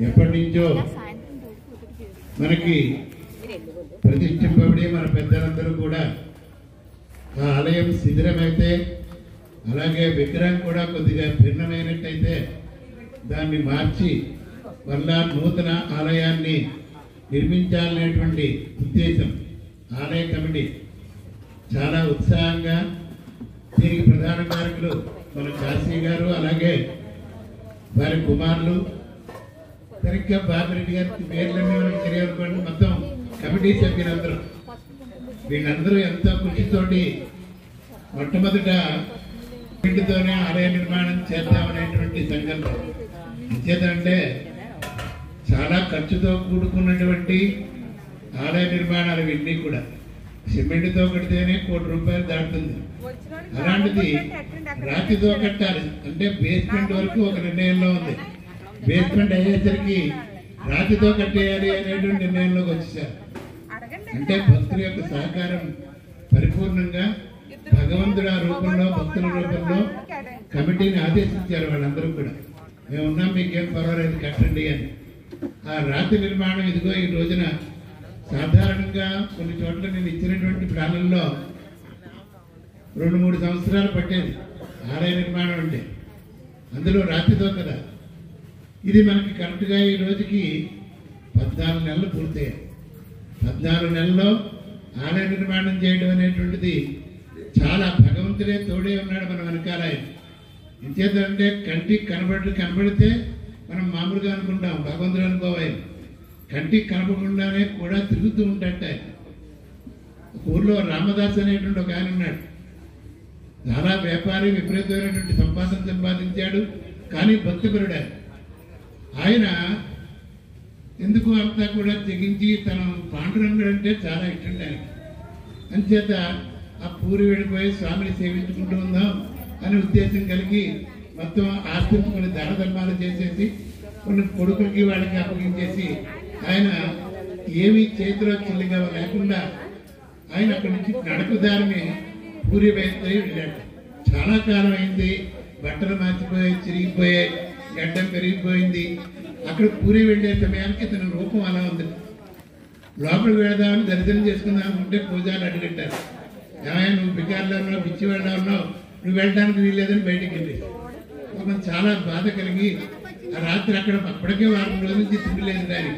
ఎప్పటి నుంచో మనకి ప్రతిష్ఠింపబడి మన పెద్దలందరూ కూడా ఆ ఆలయం శిథిలమైతే, అలాగే విగ్రహం కూడా కొద్దిగా భిన్నమైనట్టయితే దాన్ని మార్చి మళ్ళా నూతన ఆలయాన్ని నిర్మించాలనేటువంటి ఉద్దేశం ఆలయ కమిటీ చాలా ఉత్సాహంగా. దీనికి ప్రధాన కారకులు మన కాశీ గారు, అలాగే వారి కుమారులు, సరిగ్గా బాబిరెడ్డి గారి పేర్లన్నీ మనకు తెలియనుకోండి, మొత్తం కమిటీ సభ్యులందరూ వీళ్ళందరూ ఎంతో కృషితోటి మొట్టమొదట ఇంటితోనే ఆలయ నిర్మాణం చేద్దామనేటువంటి సంకల్పం. చేతంటే చాలా ఖర్చుతో కూడుకున్నటువంటి ఆలయ నిర్మాణాలు ఇవన్నీ కూడా సిమెంట్తో కడితేనే ₹1,00,00,000 దాటుతుంది. అలాంటిది రాతితో కట్టాలి అంటే బేస్మెంట్ వరకు ఒక నిర్ణయంలో ఉంది. బేస్మెంట్ అయ్యేసరికి రాతితో కట్టేయాలి అనేటువంటి నిర్ణయంలోకి వచ్చేసారు. అంటే భక్తుల యొక్క సహకారం పరిపూర్ణంగా భగవంతుడు ఆ రూపంలో, భక్తుల రూపంలో కమిటీని ఆదేశించారు. వాళ్ళందరూ కూడా మేము ఉన్నాం, మీకేం పర్వాలేదు కట్టండి అని. ఆ రాతి నిర్మాణం ఇదిగో ఈ రోజున సాధారణంగా కొన్ని చోట్ల నేను ఇచ్చినటువంటి ప్లాన్లలో 2-3 సంవత్సరాలు పట్టేది ఆలయ నిర్మాణం అంటే, అందులో రాతితో కదా. ఇది మనకి కరెక్ట్గా ఈ రోజుకి 14 నెలలు పూర్తయ్యాయి. 14 నెలల్లో ఆలయ నిర్మాణం చేయడం అనేటువంటిది చాలా భగవంతుడే తోడే ఉన్నాడు మన వెనకాల. ఇంచేతంటే కంటికి కనబడితే మనం మామూలుగా అనుకుంటాం, భగవంతుడు అనుకోవాలి. కంటికి కనపడకుండానే కూడా తిరుగుతూ ఉంటాట. ఊర్లో రామదాస్ అనేటువంటి ఒక ఆయన ఉన్నాడు. చాలా వ్యాపారి, విపరీతమైనటువంటి సంపాదించాడు, కానీ భక్తిపరుడు. ఆయన ఎందుకు అంతా కూడా తెగించి తన పాండురంగుడు అంటే చాలా ఇష్టం ఆయనకి. అంచేత ఆ పూరి వెళ్ళిపోయి స్వామిని సేవించుకుంటూ ఉందాం అనే ఉద్దేశం కలిగి మొత్తం ఆస్తిని కొన్ని దాన ధర్మాలు చేసేసి కొన్ని కొడుకులకి వాళ్ళకి అప్పగించేసి ఆయన ఏమీ చేతిలో చిల్లిగా లేకుండా ఆయన అక్కడి నుంచి నడకదారిని పూరి బయలుదేరి వెళ్ళాడు. చాలా కాలం అయింది, బట్టలు మార్చిపోయాయి, చిరిగిపోయాయి, గడ్డం పెరిగిపోయింది. అక్కడ పూరి వెళ్ళే సమయానికి తన రూపం అలా ఉంది. లోపలికి వెళదామని దర్శనం చేసుకుందాం అనుకుంటే పూజాలు అడిగట్టారు. ఏమైనా నువ్వు బికార్లో ఉన్నావు, పిచ్చి వెళ్ళా ఉన్నావు, నువ్వు వెళ్ళడానికి వీల్లేదని బయటికి వెళ్ళి చాలా బాధ కలిగి ఆ రాత్రి అప్పటికే 4 రోజుల నుంచి తిండి లేదు. కానీ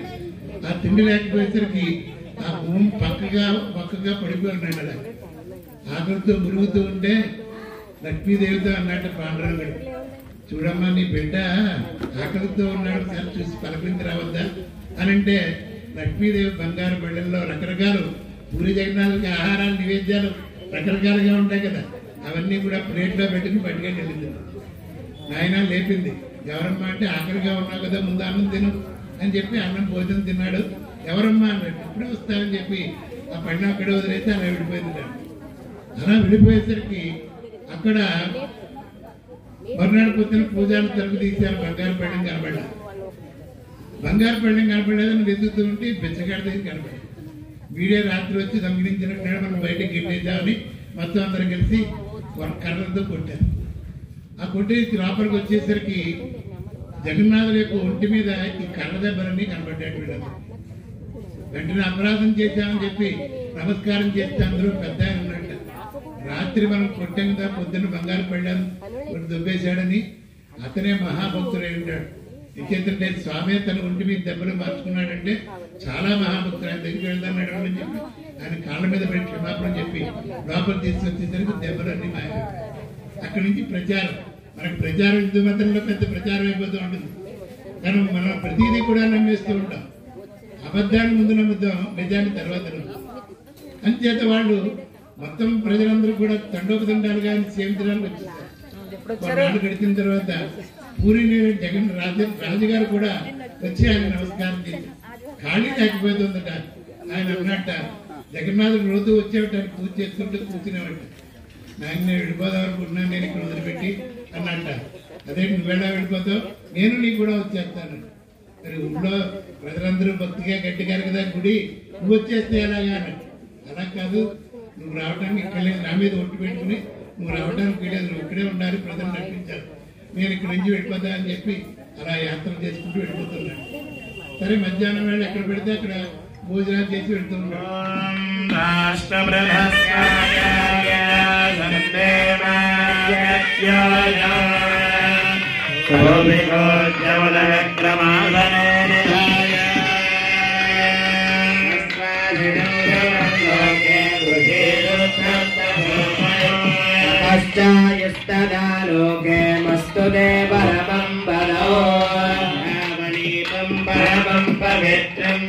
ఆ తిండి లేకపోయేసరికి ఆ భూమి పక్కగా పడిపోయినాడు. అలా ఆకలితో మురుగుతూ ఉంటే లక్ష్మీదేవితో అన్నట్టు పాండురంగుడు, చూడమ్మా నీ బిడ్డ ఆకలితో ఉన్నాడు, సార్ చూసి పలకరించి రావద్దా అని అంటే, లక్ష్మీదేవి బంగారు బళ్ళల్లో రకరకాలు పూరి జగన్నాథులకి ఆహారాలు నివేద్యాలు రకరకాలుగా ఉంటాయి కదా, అవన్నీ కూడా ప్లేట్లో పెట్టుకుని పట్టుకొని వెళ్ళింది. నాయన లేపింది, ఎవరమ్మా అంటే ఆకలిగా ఉన్నావు కదా, ముందు అన్నం తిను అని చెప్పి అన్నం భోజనం తిన్నాడు. ఎవరమ్మా అన్నాడు. ఇప్పుడే వస్తానని చెప్పి ఆ పడిన అక్కడే వదిలేసి అలా విడిపోయింది. అలా విడిపోయేసరికి అక్కడ మర్నాడు పొద్దున పూజలు తలుపు తీశారు. బంగారు పళ్ళెం కనబడ్డా. బంగారు పళ్ళెం కనపడేదని వెతుకుతూ ఉంటే బెచ్చగాడ దగ్గర కనపడింది. వీడే రాత్రి వచ్చి దొంగిలించినట్టు మనం బయటకు గిట్టేద్దామని మొత్తం అందరం కలిసి కర్రలతో కొట్టారు. ఆ కొట్టేసి లోపలికి వచ్చేసరికి జగన్నాథుల యొక్క ఒంటి మీద ఈ కర్ర దెబ్బలన్నీ కనబడ్డాడు. వీళ్ళందరూ వెంటనే అపరాధం చేశామని చెప్పి నమస్కారం చేస్తే అందరూ పెద్ద ఆయన ఉన్నట్ట. రాత్రి మనం కొట్టాం కదా, పొద్దున్న బంగారు పళ్ళాను దుబ్బేశాడని అతనే మహాభక్తుడై ఉంటాడు. ఇంకేంటంటే స్వామి తన ఒంటి మీద దెబ్బలు మార్చుకున్నాడంటే చాలా మహాభక్తుడు. ఆయన దగ్గరికి వెళ్దాన్నాడు అని చెప్పి ఆయన కాళ్ళ మీద పెట్టి క్షమాపణ చెప్పి లోపల తీసుకొచ్చేసరికి దెబ్బలన్నీ మాయ. అక్కడి నుంచి ప్రచారం, మనకు ప్రచారం హిందూ మతంలో పెద్ద ప్రచారం అయిపోతూ ఉంటుంది. కానీ మనం ప్రతిదీ కూడా నమ్మేస్తూ ఉంటాం. అబద్ధాన్ని ముందు నమ్ముతాం, నిజాన్ని తర్వాత నమ్ముతాం. అంచేత వాళ్ళు మొత్తం ప్రజలందరూ కూడా తండోపతండాలుగా సేవించడానికి వచ్చేస్తారు. కొన్నాళ్ళు గడిచిన తర్వాత పూరి జగన్ రాజుగారు కూడా వచ్చి ఆయన నమస్కారం చేసి ఖాళీ లేకపోతుందట. ఆయన అన్నట్ట, జగన్నాథుడు రోజు వచ్చేవాడు, పూజ చేసుకుంటూ కూర్చునేవాడు. ఆయన నేను విడిపోదాం అనుకుంటున్నాను, నేను ఇక్కడ వదిలిపెట్టి అన్నట్ట. అదే నువ్వు వెళ్ళిపోతావు, నేను నీకు కూడా వచ్చేస్తాను. మరి ఊళ్ళో ప్రజలందరూ భక్తిగా గట్టిగారు కదా గుడి, నువ్వు వచ్చేస్తే ఎలాగా అన్నాడు. అలా కాదు, నువ్వు రావడానికి ఇక్కడ నా మీద ఒట్టు పెట్టుకుని నువ్వు రావడానికి వీలేదు, నువ్వు ఇక్కడే ఉండాలి, ప్రజలు నడిపించాలి, నేను ఇక్కడి నుంచి వెళ్ళిపోతా అని చెప్పి అలా యాత్ర చేసుకుంటూ వెళ్ళిపోతున్నాడు. సరే మధ్యాహ్నం వేళ ఎక్కడ పెడితే అక్కడ భోజనాలు చేసి వెళ్తున్నాడు. లోకే మస్తు దేవరమం బలో పరమం పవిత్రం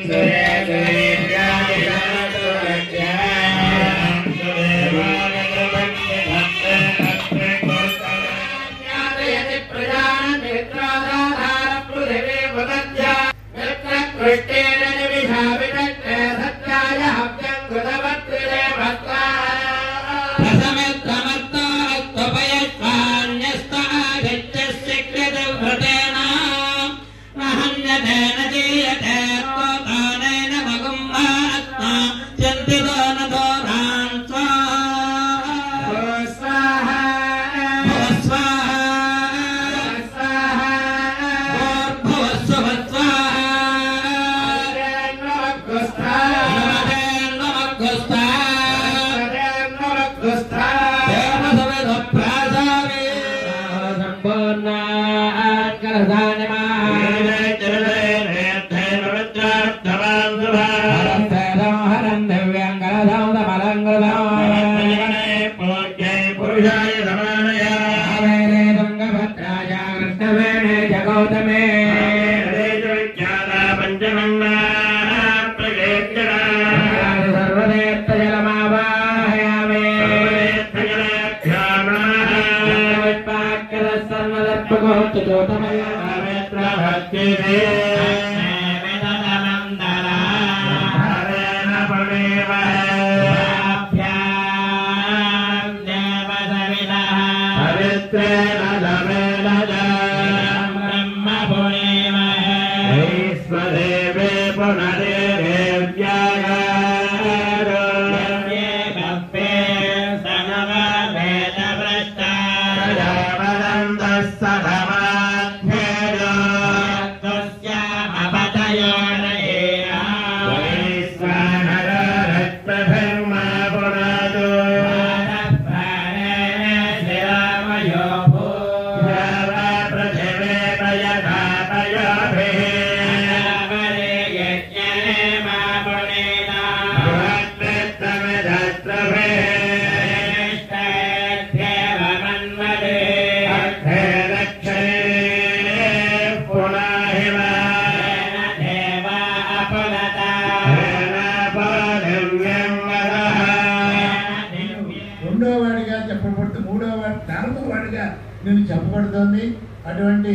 నేను చెప్పబడుతోంది. అటువంటి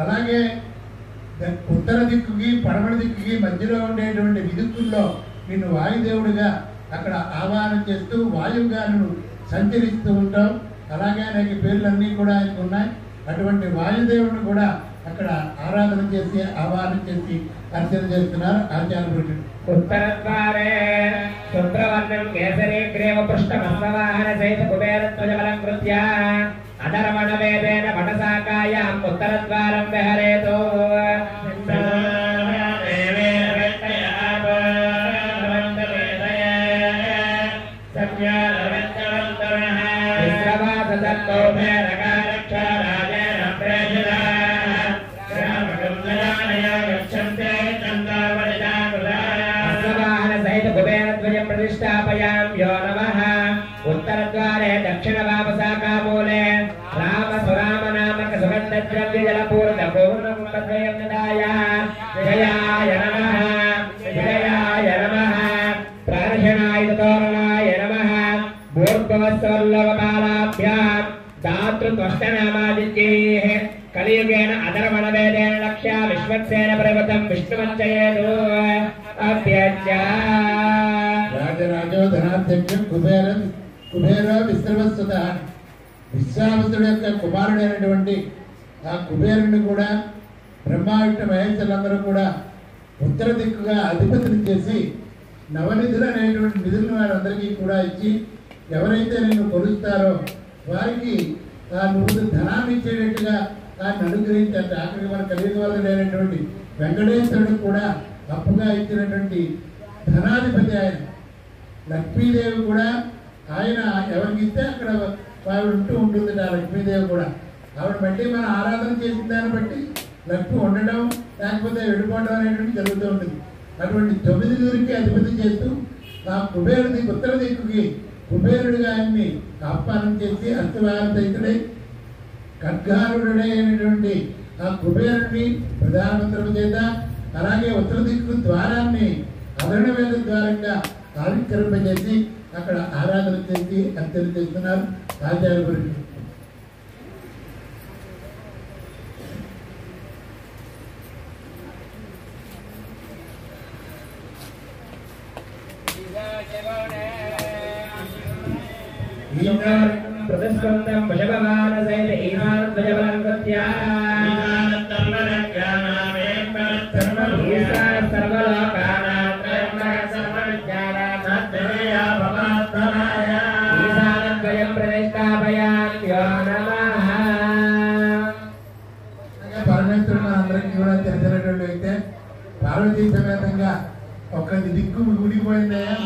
అలాగే ఉత్తర దిక్కుకి పడమర దిక్కుకి మధ్యలో ఉండేటువంటి విదుక్కుల్లో నిన్ను వాయుదేవుడిగా అక్కడ ఆవాహన చేస్తూ వాయువుగా నువ్వు సంచరిస్తూ ఉంటావు. అలాగే అనేక పేర్లన్నీ కూడా ఆయనకు ఉన్నాయి. అటువంటి వాయుదేవుడిని కూడా అక్కడ ఆరాధన చేసి ఆవాహన చేసి అర్చన చేస్తున్నారు ఆచార్యుడు. ఉత్తర ద్వారే శుభ్రవర్ణం కేసరీ గ్రేవ పృష్ఠమస్వాహన సహిత కుబేరత్వజబలం కృత్య అధర్మణ వేదేన పటసాకాయాం ఉత్తరద్వారం విహరేతో प्रतिष्ठापयाम्यो नमः। उत्तरद्वारे दक्षिणवामशाखामूले राम सुराम नामक सुगन्धद्रव्यजलपूर्णपूर्णं तद्वयं ददाय विजयाय नमः विजयाय नमः प्रार्थनाय तोरणाय नमः भूर्भुवस्वर्लवमालाभ्यां दातृत्वष्टनामादित्यैः कलियुगेन अधर्मणवेदेन लक्ष्या विश्वक्सेन परिवृतं विष्णुमञ्चयेतु अभ्यर्च्य రాజరాజో ధనాధ్యక్షం కుబేర విశ్రవస్సుత విశ్వామిత్రుడి యొక్క కుమారుడైనటువంటి ఆ కుబేరుని కూడా బ్రహ్మావిష్ణు మహేశ్వరులందరూ కూడా ఉత్తర దిక్కుగా అధిపతిని చేసి నవనిధులు అనేటువంటి నిధులను వారందరికీ కూడా ఇచ్చి ఎవరైతే నిన్ను కొలుస్తారో వారికి ఆ నువ్వు ధనాన్ని ఇచ్చేటట్టుగా దాన్ని అనుగ్రహించారు. ఆఖరికి మన కలియుగ వల్ల లేనటువంటి వెంకటేశ్వరుడు కూడా అప్పుగా ఇచ్చినటువంటి ధనాధిపతి ఆయన. లక్ష్మీదేవి కూడా ఆయన ఎవరికి ఇస్తే అక్కడ ఆవిడ ఉంటుంది. ఆ లక్ష్మీదేవి కూడా ఆవిడ బట్టి మనం ఆరాధన చేసిన దాన్ని బట్టి లక్ష్మి ఉండడం లేకపోతే వెళ్ళిపోవడం అనేటువంటి జరుగుతూ ఉంటుంది. అటువంటి 9 ఊరికి అధిపతి చేస్తూ ఆ కుబేరుడి ఉత్తర దిక్కుకి కుబేరుడిగా ఆయన్ని ఆహ్వానం చేసి అర్థవారంతైతుడై ఖడ్గారుడై అయినటువంటి ఆ కుబేరుడిని ప్రధానమంత్రి చేత అలాగే ఉత్తర దిక్కు ద్వారాన్ని అరణవేద ద్వారంగా ఆవిష్కరింపజేసి అక్కడ ఆరాధన చేసి అర్చన చేస్తున్నారు ఆచార్య గురించి. ప్రతిస్పందం వశభవాన సైత ఈశానధ్వజబలం కృత్యా సర్వలోకానాం ఈశానద్వయం ప్రతిష్టాపయామ్యో నమః. పరమేశ్వరుడు మనందరికీ కూడా తెలిసినటువంటి వ్యక్తే. పార్వతీ సమేతంగా ఒక దిక్కు ఊడిపోయిందయ్యా.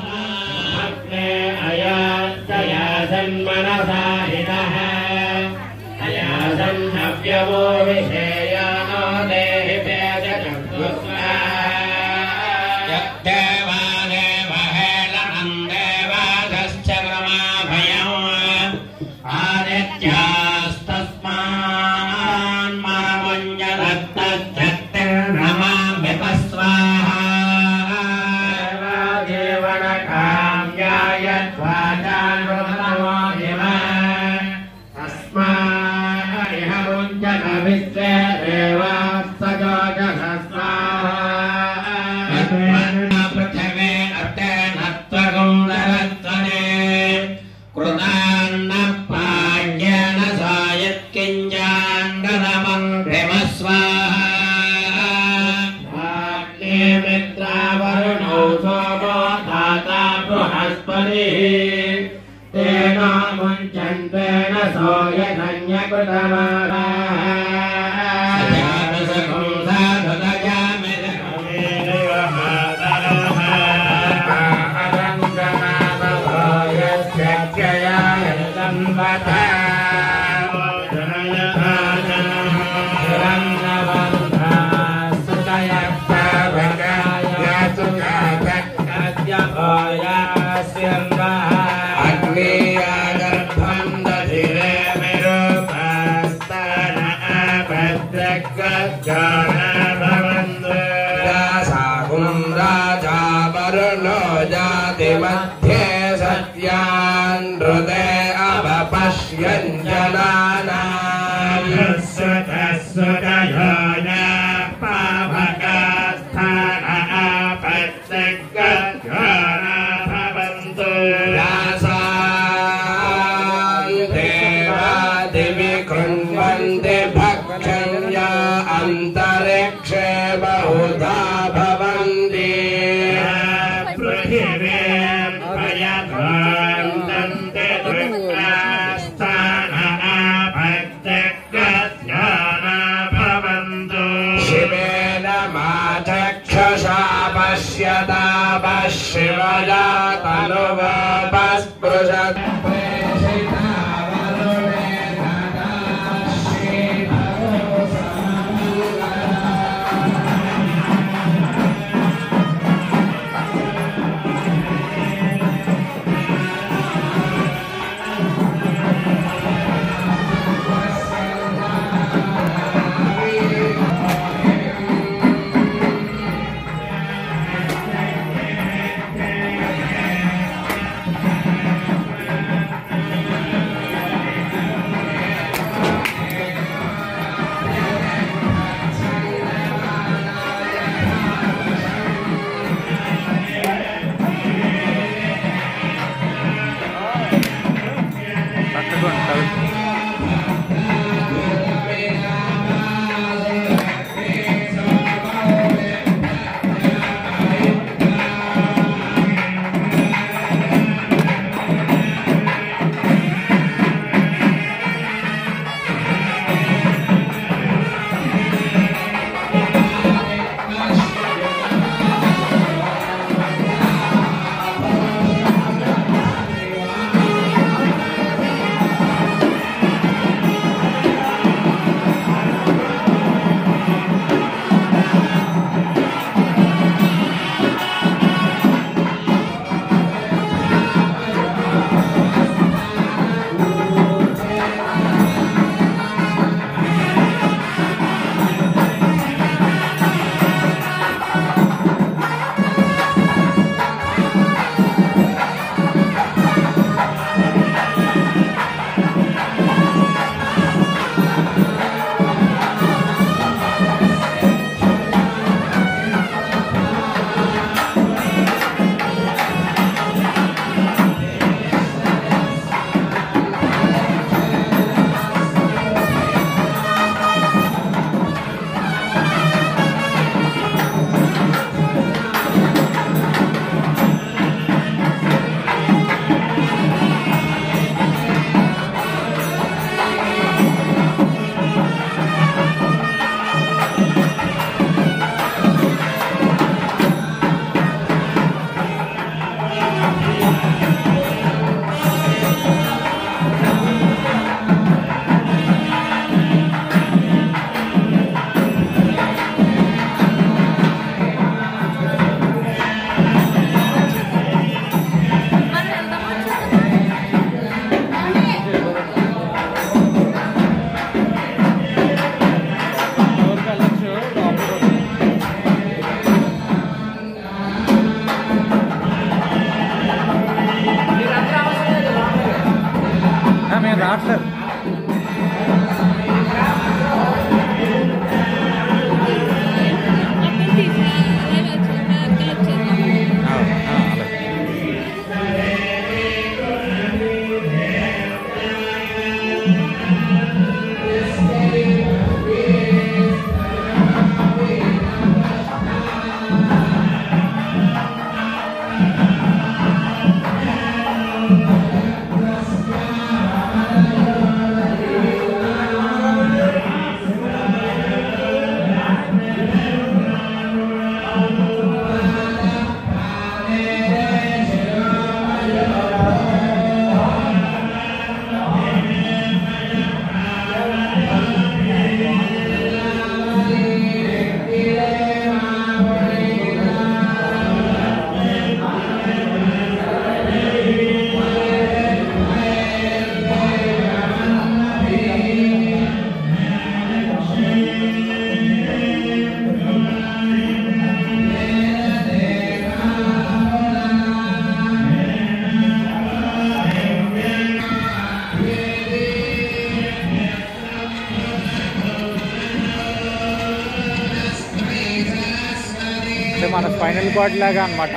అంటే మన స్పైనల్ కార్డ్ లాగా అన్నమాట.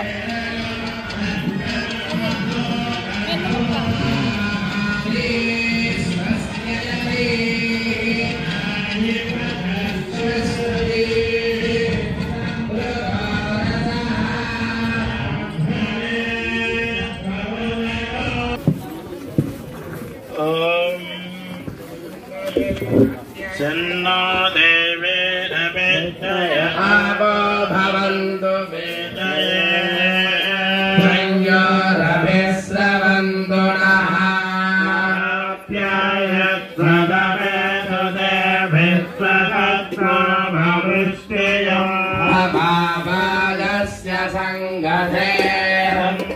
सन्नो देवेन वेदय आवो भवन्तु वेदय संयोरभिस्रवन्तु नः आप्यायत्वदवेदो देवेश्वरत्वो भविष्यम् अभावादस्य सङ्गते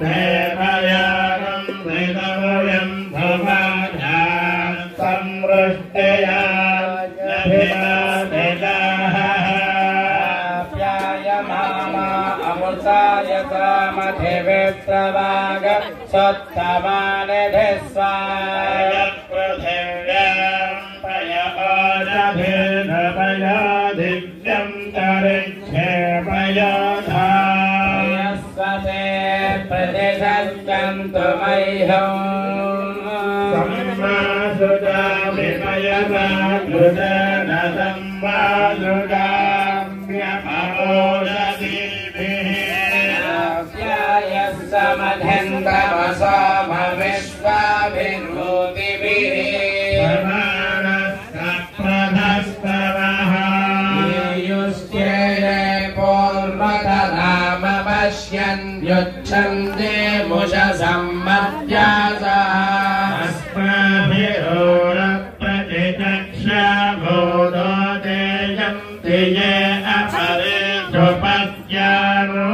देवयागं वेदवयं भवान् संवृष्टया अमृताय कामधिवित्रवाग सत्तमानिधिस्वाय पृथिव्यां पयोदभिर्भवया दिव्यं तरिक्षेपयोधा यस्वते प्रतिशन्तु मह्यम् सम्मासुजा विमयवाग्रुदनदं वासुगाम्यमोदधिभिः समधन्तमसोमविश्वाभिरूतिभिः समानस्तप्रधस्तवः युष्येये पूर्वतरामपश्यन् युच्छन्ते मुषसम्मर्यासः अस्माभिरोरप्रतिचक्षाभूतोदेयं तिये अपरे ध्रुपद्यानो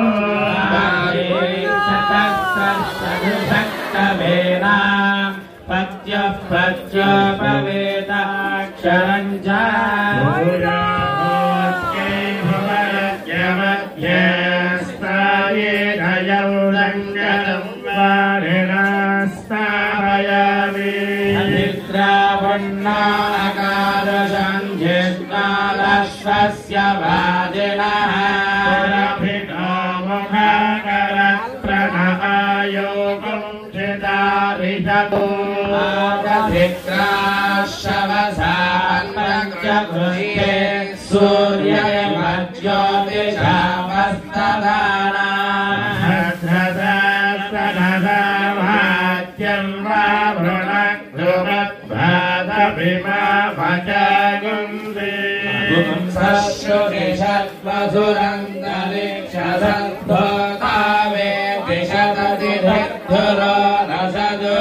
सदुभक्तवेदा पद्यः पद्योपवेदाक्षरं च भूयोस्यै भुवनद्यमध्ये स्थायेनयं रङ्गनं वारिणास्तापयामि निद्रावन्नाकारसञ्जित्नादश्वस्य वादिनः पुरभितो मुखाकरत्प्रणहायोगं चिदारिषतो आदधिक्राशवसान्नगृह्ये सूर्यमज्योतिषामस्तदाना भात्यं वा भृणग्रुमद्भातभिमा भजागुंसि पुंसश्रुतिषत्वसुरन्दरिक्षसद्भोतावे दिशततिधिद्धुरो रसदो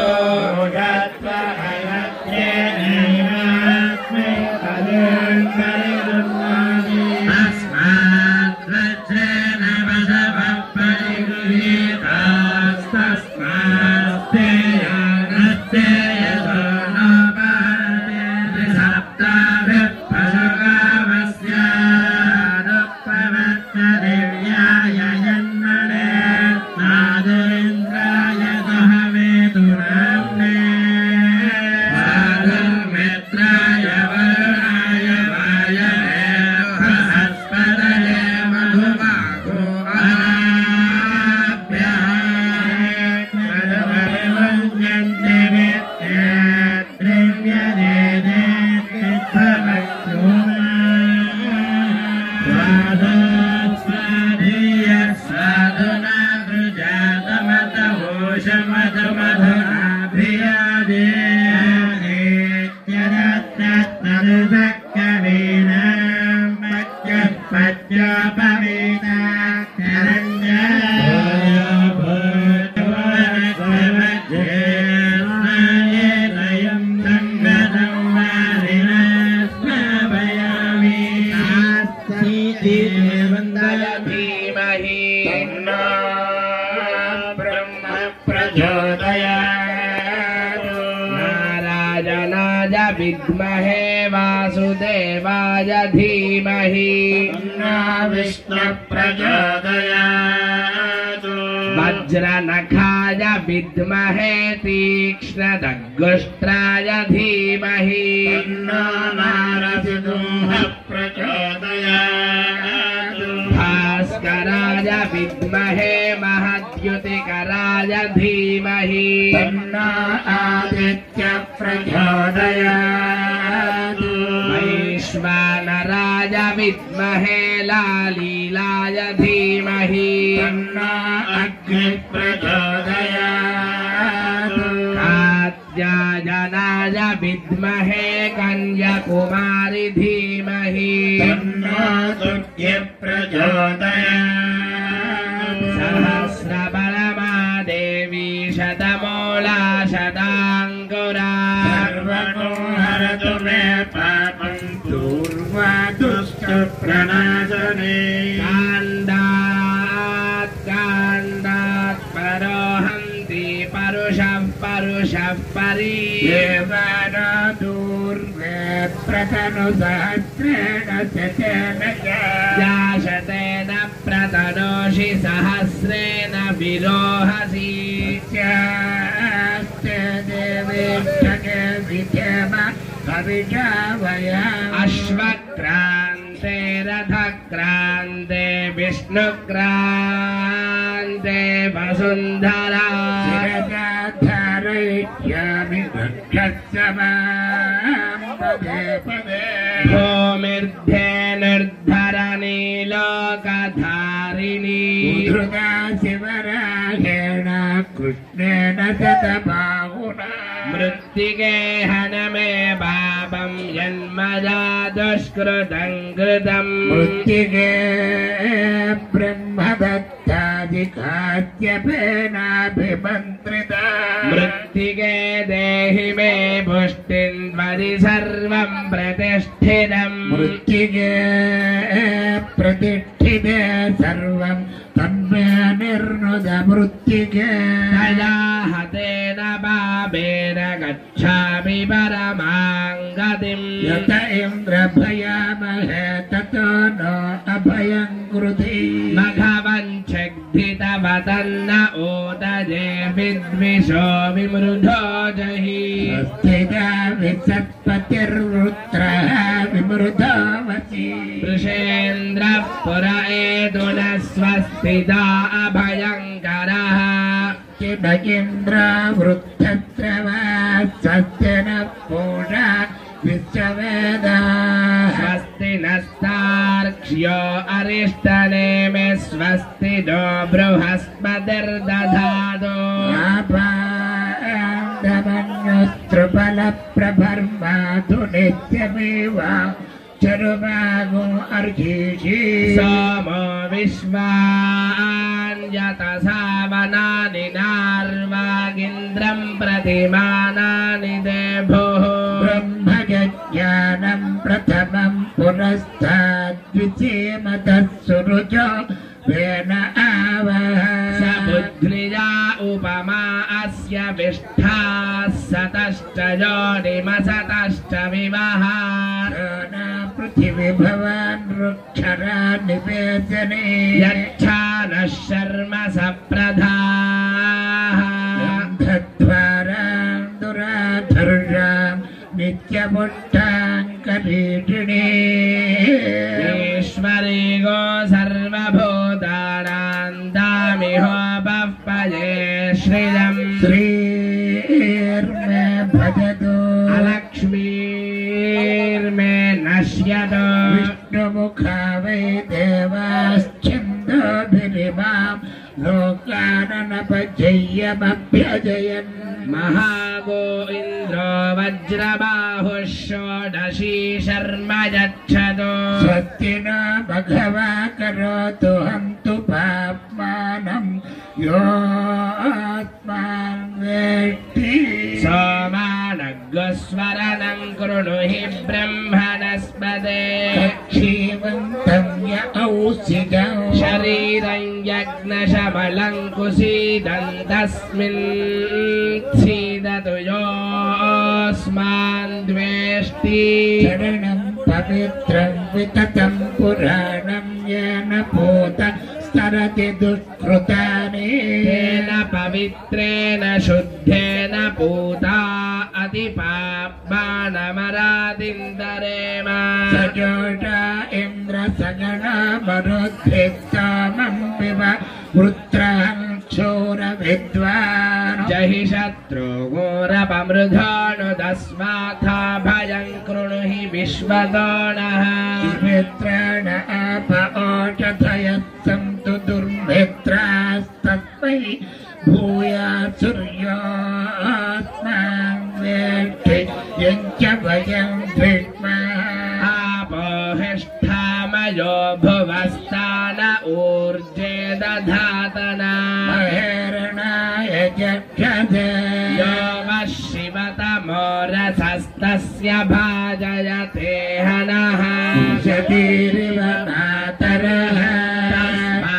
विद्महे वासुदेवाय धीमहि विष्णु प्रचोदयात् वज्रनखाय विद्महे तीक्ष्णदग्गुष्ट्राय धीमहि नारसिंह प्रचोदयात् भास्कराय महद्युतिकराय विद्महे महद्युतिकराय धीमहि तन्नो आदित्य प्रचोदयात् वैश्वानराय विद्महे लालीलाय धीमहि तन्नो अग्नि प्रचोदयात् कात्यायनाय विद्महे कन्याकुमारी धीमहि तन्नो सूर्य प्रचोदयात् सहस्रबलमा देवी शतमूला शताङ्कुरा सर्वतो हरतु मे पापं दूर्वा दुष्टप्रणाशने काण्डात् परोहन्ति परुषः परी देवाना दूर्वे प्रतनुसहस्रेण शतेन जाशतेन प्रतनोषि सहस्रेण विरोहसि चास्ते देवेक्षके विधेम कविता वया अश्वक्रान्ते रथक्रान्ते विष्णुक्रान्ते वसुन्धरा धारयिष्यामि वक्षस्यमां पदे पदे भूमिर्ध्ये निर्धरणी लोकधारिणी उद्धृता शिवरागेण कृष्णेन शतबाहुना मृत्तिके हनमे पापं यन्मया दुष्कृतं कृतम् मृत्तिके ब्रह्मदत्तादिखाद्यपेनाभिमन्त्रिता मृत्तिके देहि मे पुष्टिं त्वदि सर्वं प्रतिष्ठितम् मृत्तिके प्रतिष्ठिते सर्वं तन्मे निर्नुद मृत्तिके तया हतेन पापेन गच्छामि परमां गतिम् यत इन्द्रभयामहे ततो नो अभयं कृधि मघवञ्चग्धितवतन्न ओदजे विद्विषो विमृधो जहि स्थिता विसत्पतिर्वृत्रः विमृधोऽवसि वृषेन्द्रः पुर एतुन स्वस्तिता अभयङ्करः किमकिन्द्रावृद्धस्रवा स्वस्य नः पूषा विश्ववेदाः स्वस्ति नस्तार्क्ष्यो अरिष्टनेमे स्वस्ति नो बृहस्पतिर्दधातु आपान्दमन्युस्त्रुफलप्रभर्मातु नित्यमेव चरुभागो अर्हीषि सोमो विश्वान्यतसावनानि नार्वागिन्द्रं प्रतिमानानि देभुः ब्रह्मज्ञानं प्रथमं पुरस्ताद्विचेमतः सुरुचो वेन आवह स बुद्ध्रिया उपमा अस्य विष्ठा सतश्च योनिमसतश्च विवहा पृथिवी भवान् रुक्षरा निवेदने यच्छानः शर्म सप्रधाः गन्धद्वारां दुराधर्षां नित्यपुष्टाङ्करीटिणे ईश्वरी गो सर्वभूतानां दामिहोपपये श्रियम् श्रीर्मे भजतु अलक्ष्मीर्मे नश्यतु विष्णुमुखा वै देवाश्छन्दोभिरिमां लोकाननपजय्यमभ्यजयन् महागो इन्द्रो वज्रबाहुः षोडशी शर्म यच्छतु स्वस्ति न भगवा करोतु हन्तु पाप्मानं योऽस्मान् वेत्ति सोमानग्स्वरणं कृणु हि ब्रह्मणस्पदे क्षीवन्तं य औषिजं शरीरं यज्ञशमलं कुसीदन्तस्मिन् सीदतु योऽस्मान् द्वेष्टि शरणं पवित्रं विततं पुराणं येन भूत स्तरति दुष्कृतानि तेन पवित्रेण शुद्धेन पूता अतिपाप्मानमरादिन्दरेम सजोषा इन्द्र सगणा मरुद्धिक्तामं पिब वृत्रांशोरविद्वान् जहि शत्रु घोरपमृधानुदस्माथा भयं कृणु हि विश्वदानः मित्राण आप ओषधयत्सन्तु दुर्मित्रास्तस्मै भूयात् सूर्यात्मां वेट्टि यञ्च वयं विद्मः आपोहिष्ठामयो भुवस्तान ऊर्जे दधातना महेरणाय जक्षते यो वः शिवतमो रथस्तस्य भाजयते हनः शतीरिव मातरः तस्मा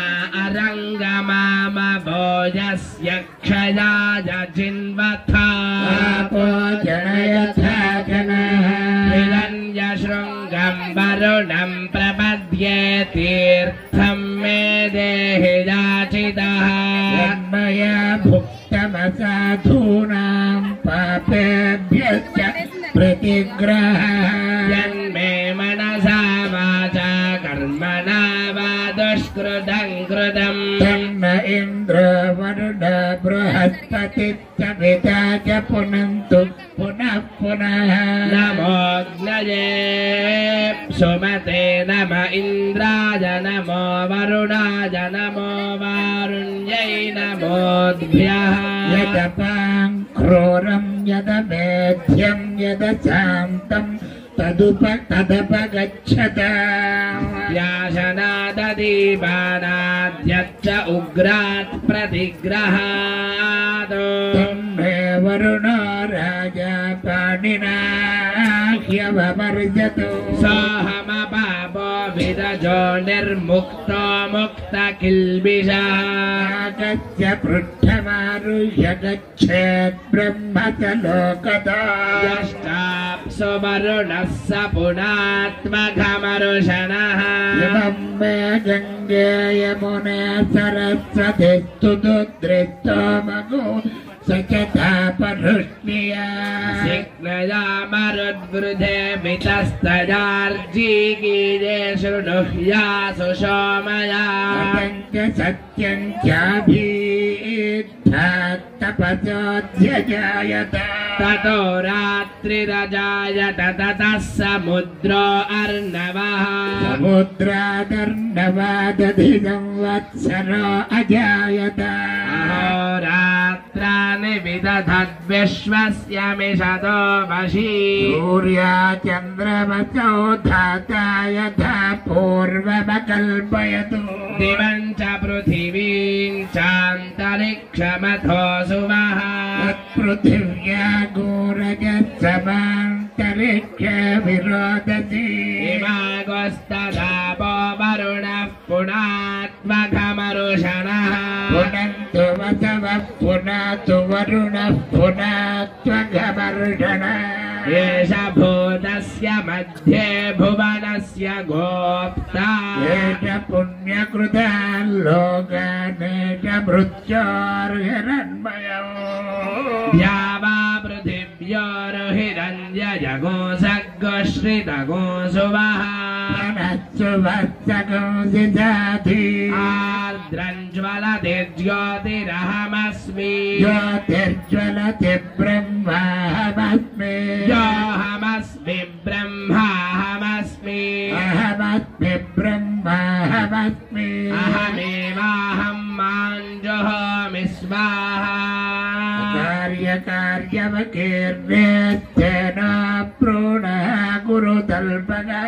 अरङ्गमामभोजस्य क्षयाय जिन्वथा आपो जनयथा जनः हिरण्यशृङ्गं वरुणं प्रपद्ये तीर्थं मे देहि याचितः मया भुक्तमसाधूनां पापेभ्यश्च प्रतिग्रहः यन्मे मनसा वाचा कर्मणा वा दुष्कृतं कृतं तन्न इन्द्रो वरुण बृहस्पतिश्चविता च पुनन्तु पुनः पुनः नमोऽग्नये सुमते नम इन्द्राय नमो वरुणाय नमो वारुण्यै नमोऽद्भ्यः यदपां क्रूरं यदमेध्यं यदशान्तं तदपगच्छत व्यासनाददीपानाद्यच्च उग्रात् प्रतिग्रहात् तन्मे वरुणो राजा पाणिना ह्यवमर्जतु सोऽहमपापो विरजो निर्मुक्तो मुक्तकिल्बिषः आगत्य पृष्ठमारुह्य गच्छेत् ब्रह्म च लोकदा यष्टाप्सु वरुणः स पुनात्मघमरुषणः इमं मे गङ्गे यमुने सरस्वतीस्तु दुद्रिस्तो मगो स च तापरुष्णिया सिग्नया मरुद्वृधे मितस्तजार्जीगीरे शृणुह्यासु सोमया पञ्च सत्यं चाभीत्थात्तपसोऽध्यजायत ततो रात्रिरजायत ततः समुद्रो अर्णवः समुद्रादर्णवादधिगं वत्सरो अजायत अहोरात्राणि विदधद्विश्वस्य मिषतो वशी सूर्या चन्द्रमसौ धाता यथा पूर्वमकल्पयतु दिवं च पृथिवीं चान्तरिक्षमथो सुवः पृथिव्या गोरजत्समान्तरिक्षे विरोदति इमागोस्तदापो वरुणः पुनात्मघमरुषणः पुनन्तु वसवः पुनातु वरुणः पुनात्वघमर्षणः एष भूतस्य मध्ये भुवनस्य गोप्ता एष पुण्यकृतान् लोकानेष मृत्योर्हिरण्मयो द्यावा पृथिव्योर्हिरण्यजगो सग्गोश्रितगो सुवः मनस्सु वत्सगोऽसि जाति आर्द्रं ज्वलति ज्योतिरहमस्मि ज्योतिर्ज्वलति ब्रह्माहमस्मि योऽहमस्मि ब्रह्माहमस्मि अहमस्मि ब्रह्माहमस्मि अहमेवाहं माञ्जुहोमि स्वाहा कार्यकार्यवकीर्णेत्तेन प्रोणः गुरुतल्पना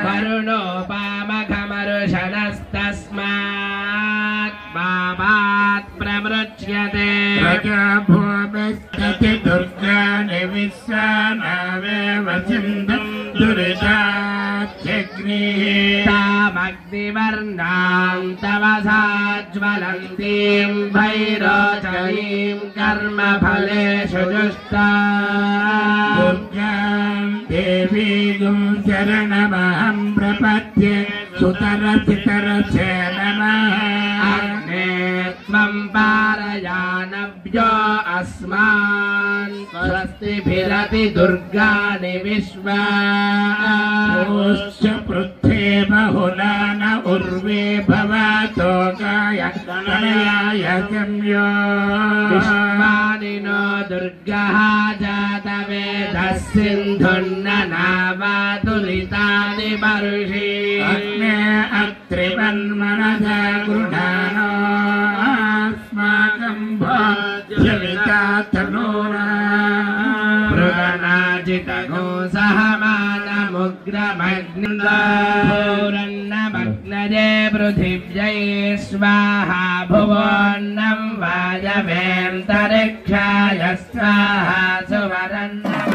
वरुणोपामघमरुषणस्तस्मात् पापात् प्रमृच्यते प्रजाभूमिस्तति दुर्गाणि विश्वानावेव सिन्धुं दुरितात्यग्निः तामग्निवर्णां तवसा ज्वलन्तीं भैरोचनीं कर्मफलेषु जुष्टाम् दुर्गां देवीं शरणमहं प्रपद्ये सुतरसितरसे नमः अग्ने त्वं पारयानव्यो अस्मान् स्वस्तिभिरति दुर्गाणि विश्वा ओश्च पृथ्वी बहुला न उर्वे भवतो गायत्तनयाय गम्यो पुष्पानिनो दुर्गः जातवेदः सिन्धुन्ननावातुलितानि वर्षि अग्ने अत्रिवन्मनसा गृहाणो अस्माकं भोज्यवितातनूना मृगनाजितगो सहमानमुग्रमग्निर्न्नमग्नजे पृथिव्यै स्वाहा भुवोन्नं वायवेऽन्तरिक्षाय स्वाहा सुवरन्नम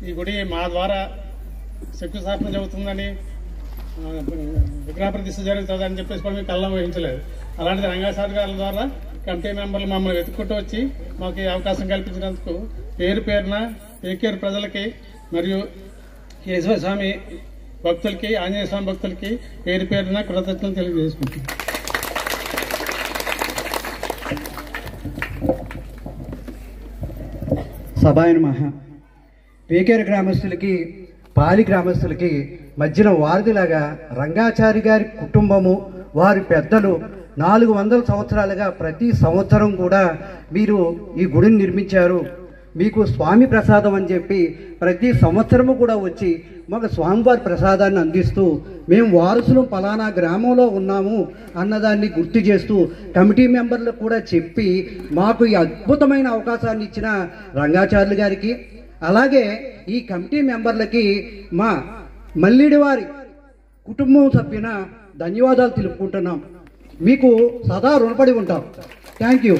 ఈ గుడి మా ద్వారా శంకుస్థాపన జరుగుతుందని విగ్రహ ప్రతిష్ఠ జరుగుతుందని చెప్పేసి కూడా మేము కళ్ళ వహించలేదు. అలాంటిది రంగాచారి గారి ద్వారా కమిటీ మెంబర్లు మమ్మల్ని వెతుక్కుంటూ వచ్చి మాకు ఈ అవకాశం కల్పించినందుకు పేరు పేరున ఏకేరు ప్రజలకి మరియు కేశవ స్వామి భక్తులకి ఆంజనేయ స్వామి భక్తులకి పేరు పేరున కృతజ్ఞతలు తెలియజేసుకుంటున్నాం. సభాయన మహా పేకేరు గ్రామస్తులకి పాలి గ్రామస్తులకి మధ్యన వారధిలాగా రంగాచారి గారి కుటుంబము వారి పెద్దలు 400 సంవత్సరాలుగా ప్రతి సంవత్సరం కూడా మీరు ఈ గుడిని నిర్మించారు. మీకు స్వామి ప్రసాదం అని చెప్పి ప్రతి సంవత్సరము కూడా వచ్చి మాకు స్వామివారి ప్రసాదాన్ని అందిస్తూ మేము వారసులు పలానా గ్రామంలో ఉన్నాము అన్నదాన్ని గుర్తు చేస్తూ కమిటీ మెంబర్లకు కూడా చెప్పి మాకు ఈ అద్భుతమైన అవకాశాన్ని ఇచ్చిన రంగాచార్యులు గారికి, అలాగే ఈ కమిటీ మెంబర్లకి మా మల్లిడి వారి కుటుంబం సభ్యున ధన్యవాదాలు తెలుపుకుంటున్నాం. మీకు సదా రుణపడి ఉంటాం. Thank you.